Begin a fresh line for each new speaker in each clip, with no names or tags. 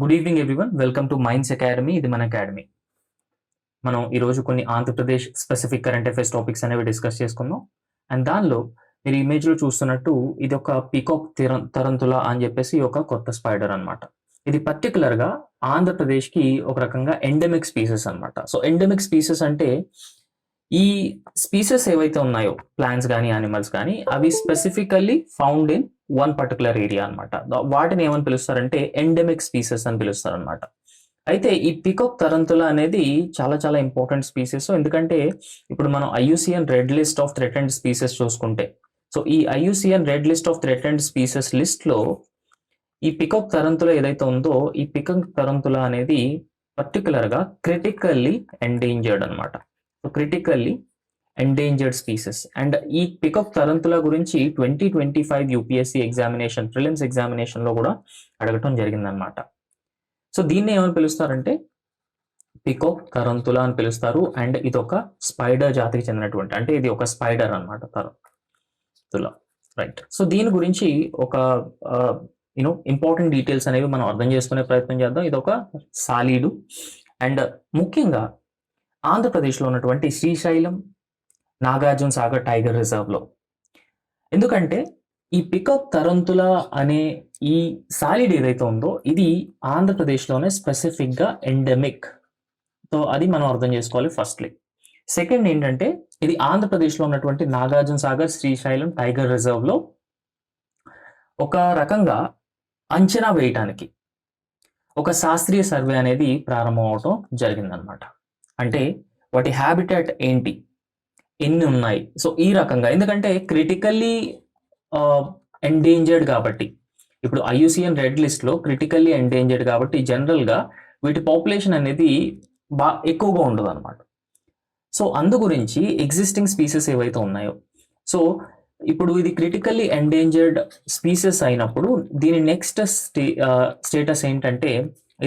Good evening everyone. Welcome to minds academy. ఇది మన academy. మనం ఈరోజు కొన్ని Andhra Pradesh specific current affairs topics అనేవి డిస్కస్ చేసుకుందాం. అండ్ దానిలో మీరు ఇమేజ్లో చూస్తున్నట్టు ఇది ఒక పీకాక్ తరంతుల అని చెప్పేసి ఒక కొత్త స్పైడర్ అనమాట. ఇది పర్టికులర్గా ఆంధ్రప్రదేశ్కి ఒక రకంగా ఎండమిక్ స్పీసెస్ అనమాట. సో ఎండమిక్ స్పీసెస్ అంటే ఈ స్పీసెస్ ఏవైతే ఉన్నాయో ప్లాంట్స్ కానీ యానిమల్స్ కానీ అవి specifically found in one particular area అనమాట. వాటిని ఏమని పిలుస్తారంటే ఎండమిక్ స్పీసెస్ అని పిలుస్తారు అనమాట. అయితే ఈ పీకాక్ తరంతుల అనేది చాలా చాలా ఇంపార్టెంట్ స్పీసెస్. ఎందుకంటే ఇప్పుడు మనం IUCN red list of threatened species చూసుకుంటే, సో ఈ IUCN red list of threatened species లిస్ట్లో ఈ పీకాక్ తరంతుల ఏదైతే ఉందో ఈ పీకాక్ తరంతుల అనేది పర్టికులర్గా క్రిటికల్లీ ఎండేంజర్డ్ అనమాట. So critically endangered species. And ఈ పీకాక్ తరంతుల గురించి 2025 యూపీఎస్సీ ఎగ్జామినేషన్ ప్రిలిమ్స్ ఎగ్జామినేషన్లో కూడా అడగటం జరిగిందనమాట. సో దీన్ని ఏమని పిలుస్తారంటే పీకాక్ తరంతుల అని పిలుస్తారు. అండ్ ఇది ఒక స్పైడర్ జాతికి చెందినటువంటి, అంటే ఇది ఒక స్పైడర్ అనమాట, తరంతుల, రైట్. సో దీని గురించి ఒక ఇంపార్టెంట్ డీటెయిల్స్ అనేవి మనం అర్థం చేసుకునే ప్రయత్నం చేద్దాం. ఇది ఒక సాలీడు. అండ్ ముఖ్యంగా ఆంధ్రప్రదేశ్లో ఉన్నటువంటి శ్రీశైలం నాగార్జున సాగర్ టైగర్ రిజర్వ్లో. ఎందుకంటే ఈ పీకాక్ తరంతుల అనే ఈ సాలిడ్ ఏదైతే ఉందో ఇది ఆంధ్రప్రదేశ్లోనే స్పెసిఫిక్గా ఎండమిక్. సో అది మనం అర్థం చేసుకోవాలి ఫస్ట్లీ. సెకండ్ ఏంటంటే ఇది ఆంధ్రప్రదేశ్లో ఉన్నటువంటి నాగార్జున సాగర్ శ్రీశైలం టైగర్ రిజర్వ్లో ఒక రకంగా అంచనా వేయటానికి ఒక శాస్త్రీయ సర్వే అనేది ప్రారంభం అవటం జరిగిందనమాట. అంటే వాటి హ్యాబిటాట్ ఏంటి, ఎన్ని ఉన్నాయి, సో ఈ రకంగా. ఎందుకంటే క్రిటికల్లీ ఎండేంజర్డ్ కాబట్టి, ఇప్పుడు ఐయుసిఎన్ రెడ్ లిస్ట్లో క్రిటికల్లీ ఎండేంజర్డ్ కాబట్టి జనరల్గా వీటి పాపులేషన్ అనేది ఎక్కువగా ఉండదు అనమాట. సో అందు గురించి ఎగ్జిస్టింగ్ స్పీసెస్ ఏవైతే ఉన్నాయో, సో ఇప్పుడు ఇది క్రిటికల్లీ ఎండేంజర్డ్ స్పీసెస్ అయినప్పుడు దీని నెక్స్ట్ స్టేటస్ ఏంటంటే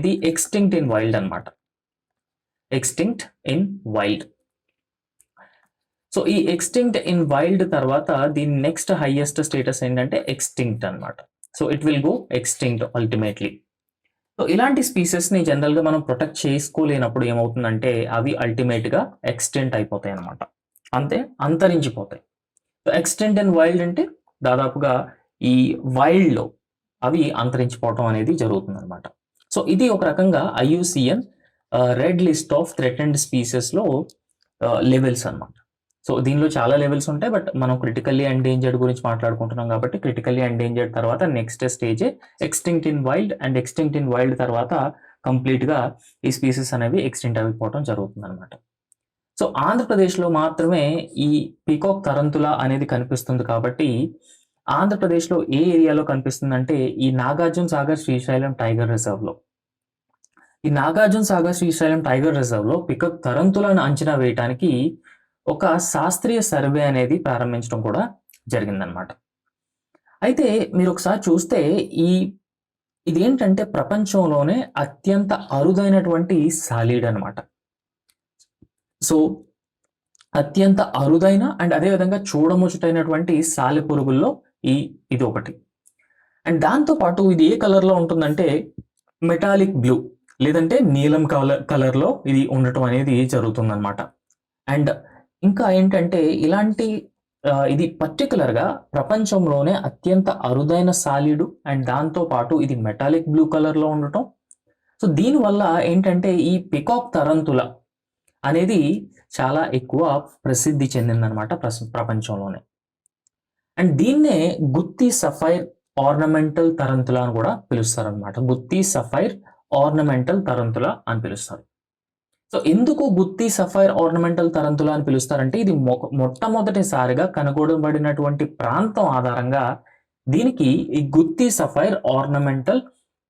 ఇది ఎక్స్టింక్ట్ ఇన్ వైల్డ్ అనమాట. Extinct in wild. సో ఈ ఎక్స్టింక్ట్ ఇన్ వైల్డ్ తర్వాత దీని నెక్స్ట్ హైయెస్ట్ స్టేటస్ ఏంటంటే ఎక్స్టింక్ట్ అనమాట. So it will go extinct ultimately. So ఇలాంటి స్పీసెస్ని జనరల్గా మనం ప్రొటెక్ట్ చేసుకోలేనప్పుడు ఏమవుతుందంటే అవి అల్టిమేట్గా ఎక్స్టెంట్ అయిపోతాయి అనమాట, అంతే అంతరించిపోతాయి. సో ఎక్స్టెంట్ ఇన్ వైల్డ్ అంటే దాదాపుగా ఈ వైల్డ్లో అవి అంతరించిపోవటం అనేది జరుగుతుంది అనమాట. సో ఇది ఒక రకంగా IUCN red list of threatened స్పీసెస్లో లెవెల్స్ అనమాట. సో దీనిలో చాలా లెవెల్స్ ఉంటాయి, బట్ మనం క్రిటికల్లీ ఎండేంజర్డ్ గురించి మాట్లాడుకుంటున్నాం కాబట్టి క్రిటికల్లీ ఎండేంజర్డ్ తర్వాత నెక్స్ట్ స్టేజే extinct in wild. And extinct in wild తర్వాత కంప్లీట్గా ఈ స్పీసెస్ అనేవి ఎక్స్టింక్ట్ అయిపోవడం జరుగుతుంది అనమాట. సో ఆంధ్రప్రదేశ్లో మాత్రమే ఈ పీకాక్ తరంతుల అనేది కనిపిస్తుంది కాబట్టి ఆంధ్రప్రదేశ్లో ఏ ఏరియాలో కనిపిస్తుందంటే ఈ నాగార్జున సాగర్ శ్రీశైలం టైగర్ రిజర్వ్లో. ఈ నాగార్జున సాగర్ శ్రీశైలం టైగర్ రిజర్వ్లో పీకాక్ తరంతులను అంచనా వేయటానికి ఒక శాస్త్రీయ సర్వే అనేది ప్రారంభించడం కూడా జరిగిందనమాట. అయితే మీరు ఒకసారి చూస్తే ఇదేంటంటే ప్రపంచంలోనే అత్యంత అరుదైనటువంటి సాలిడ్ అనమాట. సో అత్యంత అరుదైన అండ్ అదేవిధంగా చూడముచ్చటైనటువంటి సాలెపురుగుల్లో ఇది ఒకటి. అండ్ దాంతోపాటు ఇది ఏ కలర్లో ఉంటుందంటే మెటాలిక్ బ్లూ లేదంటే నీలం కలర్లో ఇది ఉండటం అనేది జరుగుతుందన్నమాట. అండ్ ఇంకా ఏంటంటే ఇది పర్టికులర్గా ప్రపంచంలోనే అత్యంత అరుదైన సాలిడు అండ్ దాంతోపాటు ఇది మెటాలిక్ బ్లూ కలర్లో ఉండటం. సో దీనివల్ల ఏంటంటే ఈ పీకాక్ తరంతుల అనేది చాలా ఎక్కువ ప్రసిద్ధి చెందిందనమాట ప్రపంచంలోనే. అండ్ దీన్నే గుత్తి సఫైర్ ఆర్నమెంటల్ తరంతుల అని కూడా పిలుస్తారనమాట. గుత్తి సఫైర్ ఆర్నమెంటల్ తరంతుల అని పిలుస్తారు. సో ఎందుకు గుత్తి సఫైర్ ఆర్నమెంటల్ తరంతుల అని పిలుస్తారంటే ఇది మొట్టమొదటిసారిగా కనుగొనబడినటువంటి ప్రాంతం ఆధారంగా దీనికి ఈ గుత్తి సఫైర్ ఆర్నమెంటల్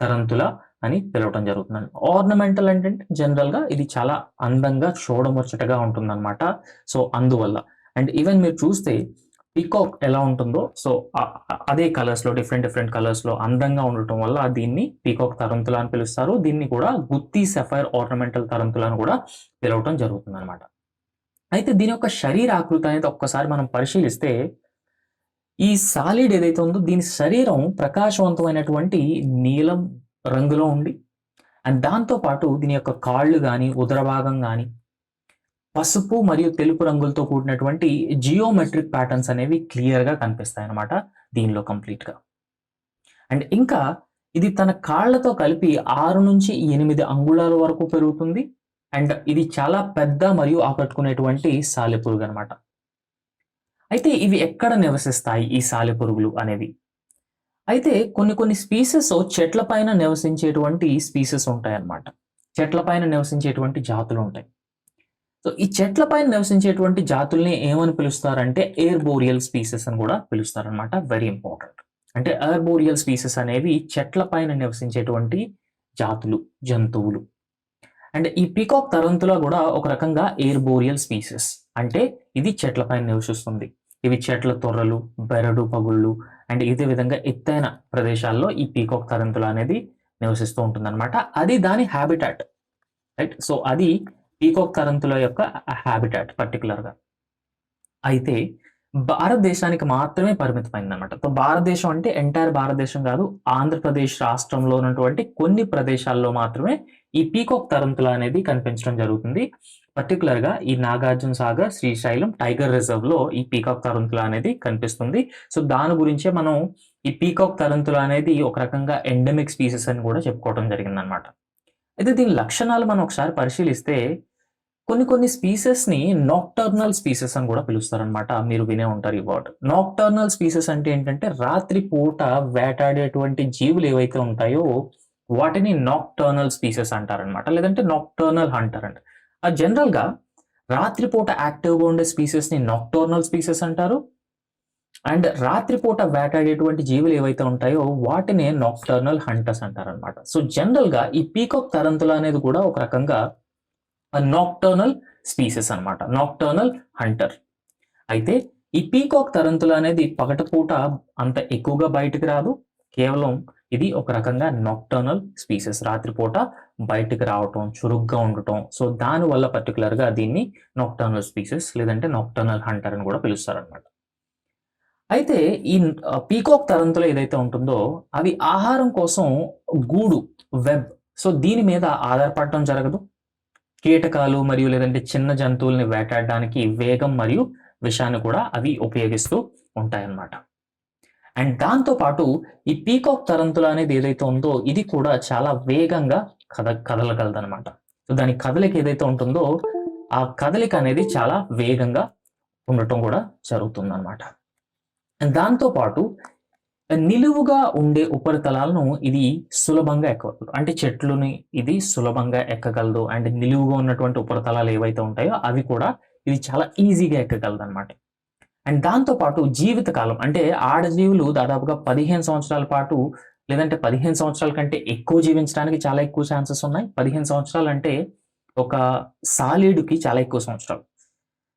తరంతుల అని పిలవటం జరుగుతుంది. ఆర్నమెంటల్ అంటే జనరల్గా ఇది చాలా అందంగా చూడముచ్చటగా ఉంటుందన్నమాట. సో అందువల్ల అండ్ ఈవెన్ మీరు చూస్తే పీకాక్ ఎలా ఉంటుందో సో అదే కలర్స్లో డిఫరెంట్ కలర్స్లో అందంగా ఉండటం వల్ల దీన్ని పీకాక్ తరంతుల అని పిలుస్తారు. దీన్ని కూడా గుత్తి సఫైర్ ఆర్నమెంటల్ తరంతుల అని కూడా పిలవటం జరుగుతుంది అనమాట. అయితే దీని యొక్క శరీర ఆకృతి అనేది ఒక్కసారి మనం పరిశీలిస్తే ఈ సాలిడ్ ఏదైతే ఉందో దీని శరీరం ప్రకాశవంతమైనటువంటి నీలం రంగులో ఉండి అండ్ దాంతో పాటు దీని యొక్క కాళ్ళు కానీ ఉదర భాగం కానీ పసుపు మరియు తెలుపు రంగులతో కూడినటువంటి జియోమెట్రిక్ ప్యాటర్న్స్ అనేవి క్లియర్ గా కనిపిస్తాయి అన్నమాట దీనిలో కంప్లీట్ గా. అండ్ ఇంకా ఇది తన కాళ్ళతో కలిపి 6 నుంచి 8 అంగుళాల వరకు పెరుగుతుంది. అండ్ ఇది చాలా పెద్ద మరియు ఆకట్టుకునేటువంటి సాలెపురుగు అనమాట. అయితే ఇవి ఎక్కడ నివసిస్తాయి ఈ సాలెపురుగులు అనేవి? అయితే కొన్ని స్పీసెస్ చెట్ల పైన నివసించేటువంటి స్పీసెస్ ఉంటాయి అన్నమాట. చెట్ల పైన నివసించేటువంటి జాతులు ఉంటాయి. సో ఈ చెట్ల పైన నివసించేటువంటి జాతుల్ని ఏమని పిలుస్తారంటే ఎయిర్బోరియల్ స్పీసెస్ అని కూడా పిలుస్తారనమాట. Very important. అంటే ఎయిర్బోరియల్ స్పీసెస్ అనేవి చెట్ల పైన నివసించేటువంటి జాతులు, జంతువులు. అండ్ ఈ పీకాక్ తరంతులా కూడా ఒక రకంగా ఎయిర్బోరియల్ స్పీసెస్. అంటే ఇది చెట్ల పైన నివసిస్తుంది. ఇవి చెట్ల తొర్రలు, బెరడు పగుళ్ళు అండ్ ఇదే విధంగా ఎత్తైన ప్రదేశాల్లో ఈ పీకాక్ తరంతుల అనేది నివసిస్తూ ఉంటుందన్నమాట. అది దాని హ్యాబిటాట్, రైట్? సో అది పీకాక్ తరంతుల యొక్క హ్యాబిటాట్ పర్టికులర్గా. అయితే భారతదేశానికి మాత్రమే పరిమితమైంది అనమాట. సో భారతదేశం అంటే ఎంటైర్ భారతదేశం కాదు, ఆంధ్రప్రదేశ్ రాష్ట్రంలో ఉన్నటువంటి కొన్ని ప్రదేశాల్లో మాత్రమే ఈ పీకాక్ తరంతుల అనేది కనిపించడం జరుగుతుంది. పర్టికులర్ గా ఈ నాగార్జున సాగర్, శ్రీశైలం టైగర్ రిజర్వ్ లో ఈ పీకాక్ తరంతుల అనేది కనిపిస్తుంది. సో దాని గురించే మనం ఈ పీకాక్ తరంతుల అనేది ఒక రకంగా ఎండమిక్ స్పీసెస్ అని కూడా చెప్పుకోవడం జరిగింది అనమాట. అయితే దీని లక్షణాలు మనం ఒకసారి పరిశీలిస్తే కొన్ని స్పీసెస్ ని నాక్టర్నల్ స్పీసెస్ అని కూడా పిలుస్తారనమాట. మీరు వినే ఉంటారు ఈ వర్డ్. నాక్టర్నల్ స్పీసెస్ అంటే ఏంటంటే రాత్రి పూట వేటాడేటువంటి జీవులు ఏవైతే ఉంటాయో వాటిని నాక్టర్నల్ స్పీసెస్ అంటారనమాట, లేదంటే నాక్టర్నల్ హంటర్ అంట. జనరల్ గా రాత్రిపూట యాక్టివ్ గా ఉండే స్పీసెస్ ని నాక్టర్నల్ స్పీసెస్ అంటారు. అండ్ రాత్రిపూట వేటాడేటువంటి జీవులు ఏవైతే ఉంటాయో వాటిని నాక్టర్నల్ హంటర్స్ అంటారనమాట. సో జనరల్ గా ఈ పీకాక్ తరంతుల అనేది కూడా ఒక రకంగా నాక్టర్నల్ స్పీసెస్ అన్నమాట, నాక్టర్నల్ హంటర్. అయితే ఈ పీకాక్ తరంతుల అనేది పగటిపూట అంత ఎక్కువగా బయటికి రాదు. కేవలం ఇది ఒక రకంగా నాక్టర్నల్ స్పీసెస్, రాత్రిపూట బయటికి రావటం, చురుగ్గా ఉండటం. సో దాని వల్ల పర్టికులర్ గా దీన్ని నాక్టర్నల్ స్పీసెస్ లేదంటే నాక్టర్నల్ హంటర్ అని కూడా పిలుస్తారనమాట. అయితే ఈ పీకాక్ తరంతులు ఏదైతే ఉంటుందో అవి ఆహారం కోసం గూడు, వెబ్, సో దీని మీద ఆధారపడటం జరగదు. కీటకాలు మరియు లేదంటే చిన్న జంతువుల్ని వేటాడడానికి వేగం మరియు విషాన్ని కూడా అవి ఉపయోగిస్తూ ఉంటాయన్నమాట. అండ్ దాంతో పాటు ఈ పీకాక్ తరంతుల అనేది ఏదైతే ఉందో ఇది కూడా చాలా వేగంగా కదలగలదు అనమాట. సో దాని కదలిక ఏదైతే ఉంటుందో ఆ కదలిక అనేది చాలా వేగంగా ఉండటం కూడా జరుగుతుంది అనమాట. అండ్ దాంతో పాటు నిలువుగా ఉండే ఉపరితలాలను ఇది సులభంగా ఎక్కగలదు. అంటే చెట్లుని ఇది సులభంగా ఎక్కగలదు. అండ్ నిలువుగా ఉన్నటువంటి ఉపరితలాలు ఏవైతే ఉంటాయో అవి కూడా ఇది చాలా ఈజీగా ఎక్కగలదు అనమాట. అండ్ దాంతో పాటు జీవితకాలం అంటే ఆడజీవులు దాదాపుగా 15 సంవత్సరాల పాటు లేదంటే 15 సంవత్సరాల కంటే ఎక్కువ జీవించడానికి చాలా ఎక్కువ ఛాన్సెస్ ఉన్నాయి. 15 సంవత్సరాలు అంటే ఒక సాలీడుకి చాలా ఎక్కువ సంవత్సరాలు.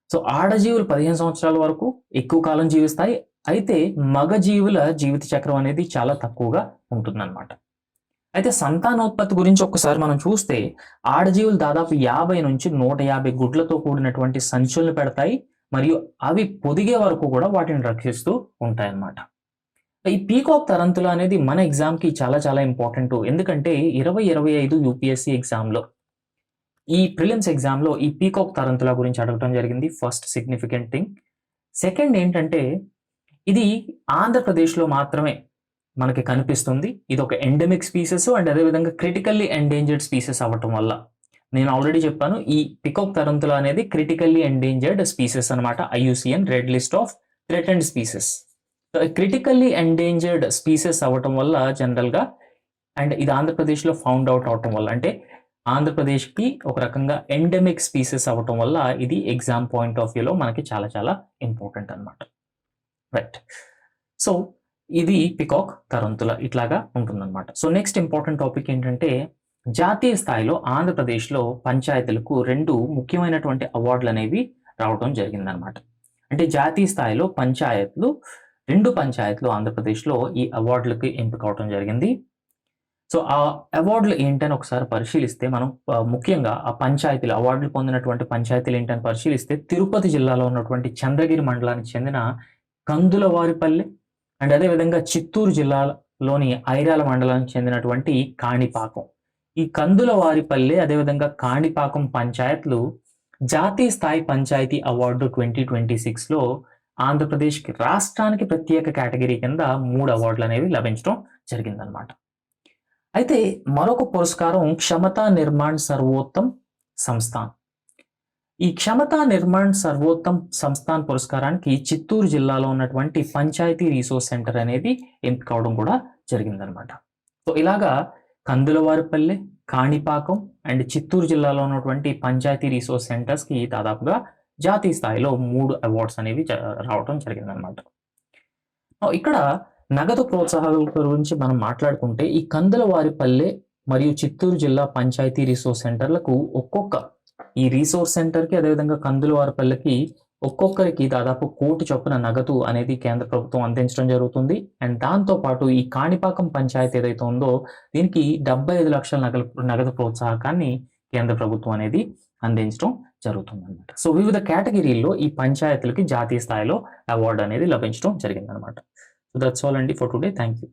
సో ఆడజీవులు 15 సంవత్సరాల వరకు ఎక్కువ కాలం జీవిస్తాయి. అయితే మగ జీవుల జీవిత చక్రం అనేది చాలా తక్కువగా ఉంటుందన్నమాట. అయితే సంతానోత్పత్తి గురించి ఒక్కసారి మనం చూస్తే ఆడజీవులు దాదాపు 50 నుంచి 150 గుడ్లతో కూడినటువంటి సంచులను పెడతాయి మరియు అవి పొదిగే వరకు కూడా వాటిని రక్షిస్తూ ఉంటాయి అన్నమాట. ఈ పీకాక్ తరంతుల అనేది మన ఎగ్జామ్ కి చాలా చాలా ఇంపార్టెంట్. ఎందుకంటే 2025 యూపీఎస్సీ ఎగ్జామ్ లో ఈ ప్రిలిమ్స్ ఎగ్జామ్ లో ఈ పీకాక్ తరంతుల గురించి అడగటం జరిగింది. First significant thing. సెకండ్ ఏంటంటే ఇది ఆంధ్రప్రదేశ్లో మాత్రమే మనకి కనిపిస్తుంది. ఇది ఒక ఎండమిక్ స్పీసెస్ అండ్ అదేవిధంగా క్రిటికల్లీ ఎండేంజర్డ్ స్పీసెస్ అవ్వటం వల్ల నేను ఆల్రెడీ చెప్పాను ఈ పీకాక్ తరంతుల అనేది క్రిటికల్లీ ఎండేంజర్డ్ స్పీసెస్ అనమాట. IUCN red list of threatened species. Critically endangered species అవ్వటం వల్ల జనరల్ గా అండ్ ఇది ఆంధ్రప్రదేశ్లో ఫౌండ్ అవుట్ అవటం వల్ల అంటే ఆంధ్రప్రదేశ్కి ఒక రకంగా ఎండమిక్ స్పీసెస్ అవ్వటం వల్ల ఇది ఎగ్జామ్ పాయింట్ ఆఫ్ వ్యూలో మనకి చాలా చాలా ఇంపార్టెంట్ అనమాట. రైట్. సో ఇది పీకాక్ తరంతుల ఇట్లాగా ఉంటుందన్నమాట. సో నెక్స్ట్ ఇంపార్టెంట్ టాపిక్ ఏంటంటే జాతీయ స్థాయిలో ఆంధ్రప్రదేశ్లో పంచాయతీలకు 2 ముఖ్యమైనటువంటి అవార్డులు అనేవి రావడం జరిగిందనమాట. అంటే జాతీయ స్థాయిలో పంచాయతీలు 2 పంచాయతీలు ఆంధ్రప్రదేశ్లో ఈ అవార్డులకి ఎంపిక అవడం జరిగింది. సో ఆ అవార్డులు ఏంటని ఒకసారి పరిశీలిస్తే మనం ముఖ్యంగా ఆ పంచాయతీలు అవార్డులు పొందినటువంటి పంచాయతీలు ఏంటని పరిశీలిస్తే తిరుపతి జిల్లాలో ఉన్నటువంటి చంద్రగిరి మండలానికి చెందిన కందులవారిపల్లె అండ్ అదేవిధంగా చిత్తూరు జిల్లాలోని ఐరాల మండలానికి చెందినటువంటి కాణిపాకం ఈ కందులవారిపల్లె అదేవిధంగా కాణిపాకం పంచాయత్లు జాతీయ స్థాయి పంచాయతీ అవార్డు 2026లో ఆంధ్రప్రదేశ్కి రాష్ట్రానికి ప్రత్యేక కేటగిరీ కింద 3 అవార్డులు అనేవి లభించడం జరిగిందనమాట. అయితే మరొక పురస్కారం క్షమతా నిర్మాణ్ సర్వోత్తమ్ సంస్థాన్. ఈ క్షమతా నిర్మాణ్ సర్వోత్తమ్ సంస్థాన్ పురస్కారానికి చిత్తూరు జిల్లాలో ఉన్నటువంటి పంచాయతీ రీసోర్స్ సెంటర్ అనేది ఎంపిక అవడం కూడా జరిగిందనమాట. సో ఇలాగా కందులవారిపల్లె, కాణిపాకం అండ్ చిత్తూరు జిల్లాలో ఉన్నటువంటి పంచాయతీ రీసోర్స్ సెంటర్స్కి దాదాపుగా జాతీయ స్థాయిలో 3 అవార్డ్స్ అనేవి రావడం జరిగిందనమాట. ఇక్కడ నగదు ప్రోత్సాహాల గురించి మనం మాట్లాడుకుంటే ఈ కందులవారిపల్లె మరియు చిత్తూరు జిల్లా పంచాయతీ రీసోర్స్ సెంటర్లకు ఒక్కొక్క ఈ రీసోర్స్ సెంటర్కి అదేవిధంగా కందులవారిపల్లెకి ఒక్కొక్కరికి దాదాపు 1 కోటి చొప్పున నగదు అనేది కేంద్ర ప్రభుత్వం అందించడం జరుగుతుంది. అండ్ దాంతోపాటు ఈ కాణిపాకం పంచాయతీ ఏదైతే ఉందో దీనికి 75 లక్షల నగదు ప్రోత్సాహకాన్ని కేంద్ర ప్రభుత్వం అనేది అందించడం జరుగుతుంది అనమాట. సో వివిధ కేటగిరీల్లో ఈ పంచాయతీలకి జాతీయ స్థాయిలో అవార్డు అనేది లభించడం జరిగిందనమాట. సో దట్స్ ఆల్ అండి ఫర్ టుడే. Thank you.